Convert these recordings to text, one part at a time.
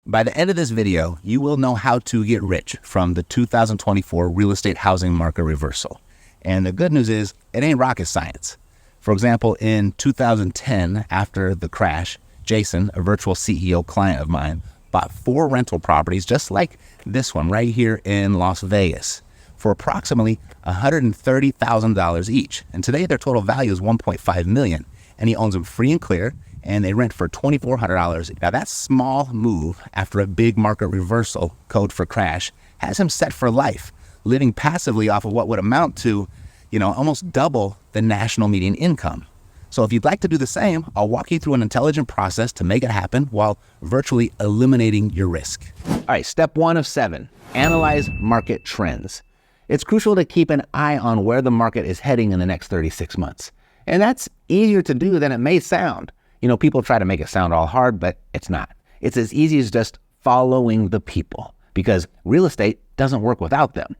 By the end of this video, you will know how to get rich from the 2024 real estate housing market reversal. And the good news is, it ain't rocket science. For example, in 2010, after the crash, Jason, a virtual CEO client of mine, bought 4 rental properties just like this one right here in Las Vegas for approximately $130,000 each. And today their total value is $1.5 million. And he owns them free and clear, and they rent for $2,400. Now that small move after a big market reversal, code for crash, has him set for life, living passively off of what would amount to, almost double the national median income. So if you'd like to do the same, I'll walk you through an intelligent process to make it happen while virtually eliminating your risk. All right, step 1 of 7, analyze market trends. It's crucial to keep an eye on where the market is heading in the next 36 months. And that's easier to do than it may sound. People try to make it sound all hard, but it's not. It's as easy as just following the people, because real estate doesn't work without them.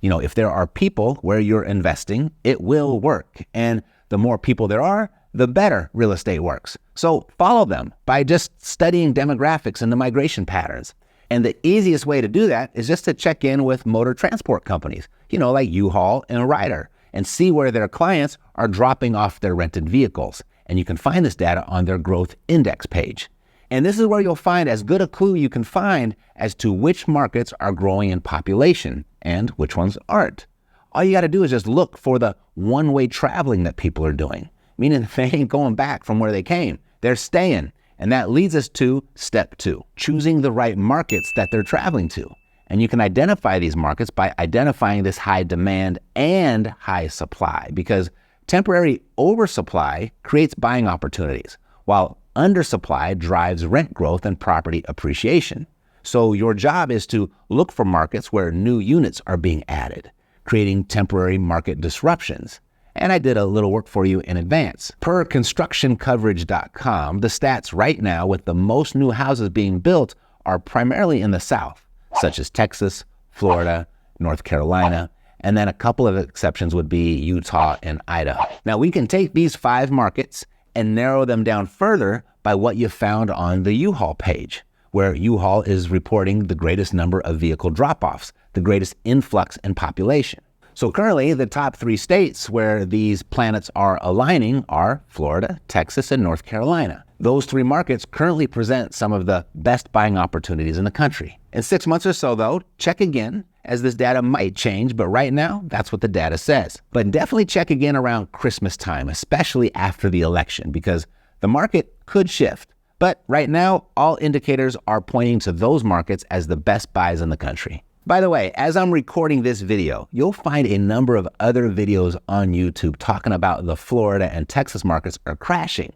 If there are people where you're investing, it will work. And the more people there are, the better real estate works. So follow them by just studying demographics and the migration patterns. And the easiest way to do that is just to check in with motor transport companies, like U-Haul and Ryder, and see where their clients are dropping off their rented vehicles. And you can find this data on their growth index page. And this is where you'll find as good a clue you can find as to which markets are growing in population and which ones aren't. All you got to do is just look for the one-way traveling that people are doing, meaning they ain't going back from where they came. They're staying. And that leads us to step 2, choosing the right markets that they're traveling to. And you can identify these markets by identifying this high demand and high supply, because temporary oversupply creates buying opportunities, while undersupply drives rent growth and property appreciation. So your job is to look for markets where new units are being added, creating temporary market disruptions. And I did a little work for you in advance. Per constructioncoverage.com, the stats right now with the most new houses being built are primarily in the South, such as Texas, Florida, North Carolina, and then a couple of exceptions would be Utah and Idaho. Now we can take these 5 markets and narrow them down further by what you found on the U-Haul page, where U-Haul is reporting the greatest number of vehicle drop-offs, the greatest influx in population. So currently, the top 3 states where these planets are aligning are Florida, Texas, and North Carolina. Those 3 markets currently present some of the best buying opportunities in the country. In 6 months or so, though, check again, as this data might change, but right now, that's what the data says. But definitely check again around Christmas time, especially after the election, because the market could shift. But right now, all indicators are pointing to those markets as the best buys in the country. By the way, as I'm recording this video, you'll find a number of other videos on YouTube talking about the Florida and Texas markets are crashing.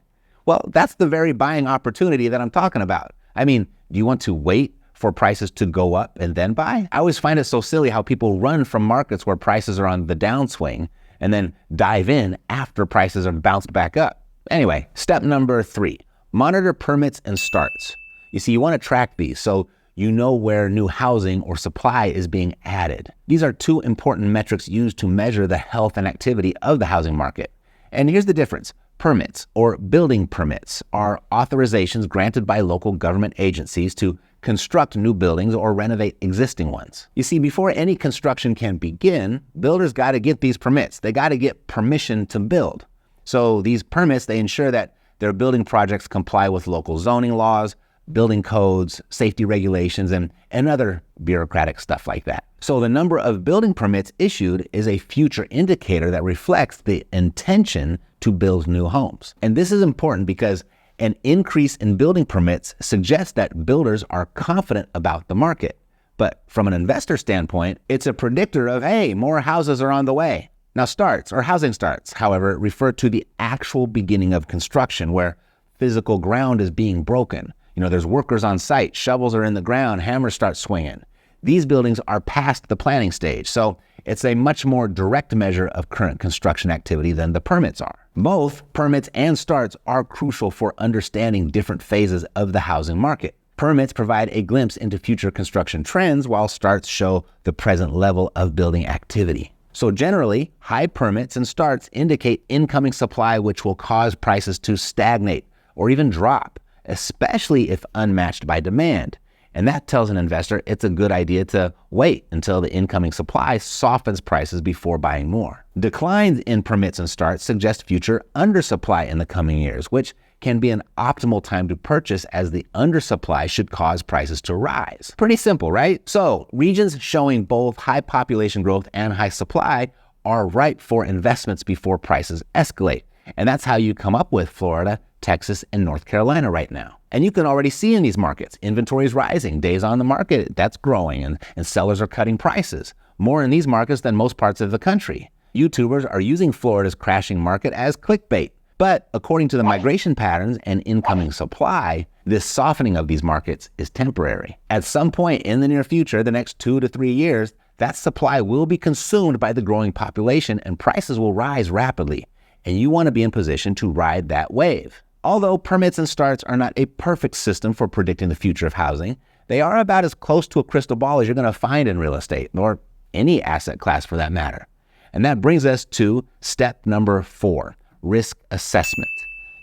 Well, that's the very buying opportunity that I'm talking about. I mean, do you want to wait for prices to go up and then buy? I always find it so silly how people run from markets where prices are on the downswing and then dive in after prices are bounced back up. Anyway, step number 3, monitor permits and starts. You see, you want to track these so you know where new housing or supply is being added. These are 2 important metrics used to measure the health and activity of the housing market. And here's the difference. Permits, or building permits, are authorizations granted by local government agencies to construct new buildings or renovate existing ones. You see, before any construction can begin, builders got to get these permits. They got to get permission to build. So these permits, they ensure that their building projects comply with local zoning laws, building codes, safety regulations, and other bureaucratic stuff like that. So the number of building permits issued is a future indicator that reflects the intention to build new homes. And this is important because an increase in building permits suggests that builders are confident about the market. But from an investor standpoint, it's a predictor of, hey, more houses are on the way. Now starts, or housing starts, however, refer to the actual beginning of construction where physical ground is being broken. There's workers on site, shovels are in the ground, hammers start swinging. These buildings are past the planning stage, so it's a much more direct measure of current construction activity than the permits are. Both permits and starts are crucial for understanding different phases of the housing market. Permits provide a glimpse into future construction trends, while starts show the present level of building activity. So generally, high permits and starts indicate incoming supply, which will cause prices to stagnate or even drop, especially if unmatched by demand. And that tells an investor it's a good idea to wait until the incoming supply softens prices before buying more. Declines in permits and starts suggest future undersupply in the coming years, which can be an optimal time to purchase as the undersupply should cause prices to rise. Pretty simple, right? So regions showing both high population growth and high supply are ripe for investments before prices escalate. And that's how you come up with Florida, Texas, and North Carolina right now. And you can already see in these markets, inventory is rising, days on the market, that's growing, and sellers are cutting prices. More in these markets than most parts of the country. YouTubers are using Florida's crashing market as clickbait. But according to the migration patterns and incoming supply, this softening of these markets is temporary. At some point in the near future, the next 2 to 3 years, that supply will be consumed by the growing population and prices will rise rapidly. And you want to be in position to ride that wave. Although permits and starts are not a perfect system for predicting the future of housing, they are about as close to a crystal ball as you're going to find in real estate, or any asset class for that matter. And that brings us to step number 4, risk assessment.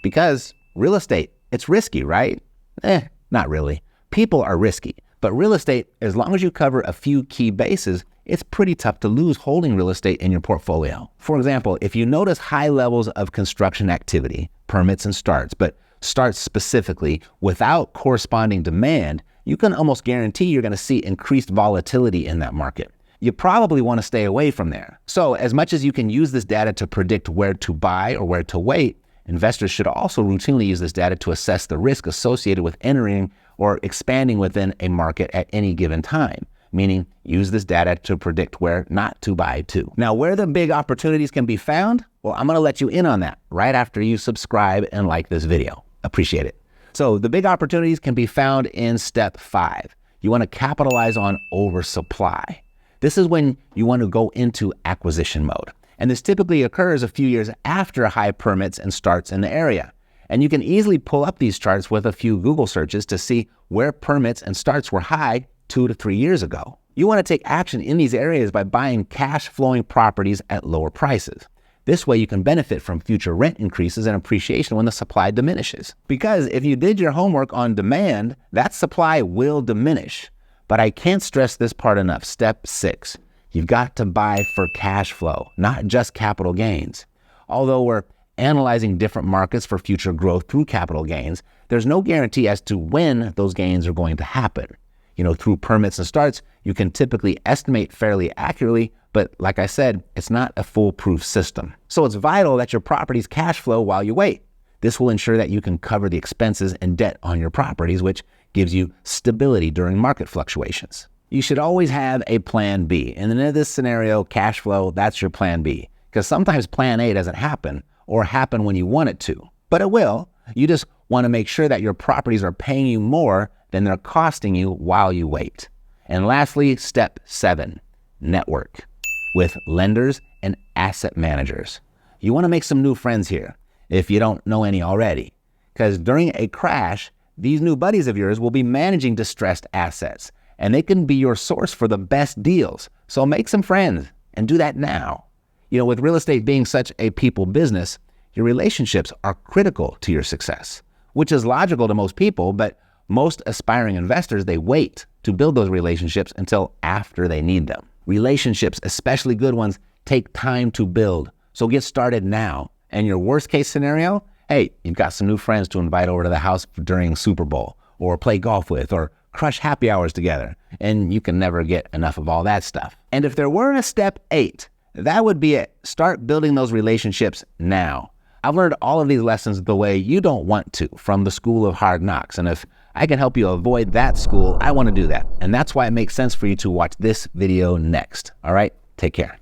Because real estate, it's risky, right? Not really. People are risky. But real estate, as long as you cover a few key bases, it's pretty tough to lose holding real estate in your portfolio. For example, if you notice high levels of construction activity, permits and starts, but starts specifically without corresponding demand, you can almost guarantee you're going to see increased volatility in that market. You probably want to stay away from there. So as much as you can use this data to predict where to buy or where to wait, investors should also routinely use this data to assess the risk associated with entering or expanding within a market at any given time. Meaning use this data to predict where not to buy to. Now, where the big opportunities can be found, well, I'm going to let you in on that right after you subscribe and like this video. Appreciate it. So the big opportunities can be found in step 5. You want to capitalize on oversupply. This is when you want to go into acquisition mode. And this typically occurs a few years after high permits and starts in the area. And you can easily pull up these charts with a few Google searches to see where permits and starts were high 2 to 3 years ago. You want to take action in these areas by buying cash flowing properties at lower prices. This way you can benefit from future rent increases and appreciation when the supply diminishes. Because if you did your homework on demand, that supply will diminish. But I can't stress this part enough. Step 6, you've got to buy for cash flow, not just capital gains. Although we're analyzing different markets for future growth through capital gains, there's no guarantee as to when those gains are going to happen. Through permits and starts, you can typically estimate fairly accurately, but like I said, it's not a foolproof system. So it's vital that your properties cash flow while you wait. This will ensure that you can cover the expenses and debt on your properties, which gives you stability during market fluctuations. You should always have a plan B. And in this scenario, cash flow, that's your plan B. Because sometimes plan A doesn't happen or happen when you want it to, but it will. You just want to make sure that your properties are paying you more than they're costing you while you wait. And lastly, step 7, network with lenders and asset managers. You want to make some new friends here if you don't know any already, because during a crash, these new buddies of yours will be managing distressed assets and they can be your source for the best deals. So make some friends and do that now. With real estate being such a people business, your relationships are critical to your success, which is logical to most people, but most aspiring investors, they wait to build those relationships until after they need them. Relationships, especially good ones, take time to build. So get started now. And your worst case scenario, hey, you've got some new friends to invite over to the house during Super Bowl, or play golf with, or crush happy hours together. And you can never get enough of all that stuff. And if there were a step 8, that would be it. Start building those relationships now. I've learned all of these lessons the way you don't want to from the school of hard knocks. And if I can help you avoid that school, I want to do that. And that's why it makes sense for you to watch this video next. All right, take care.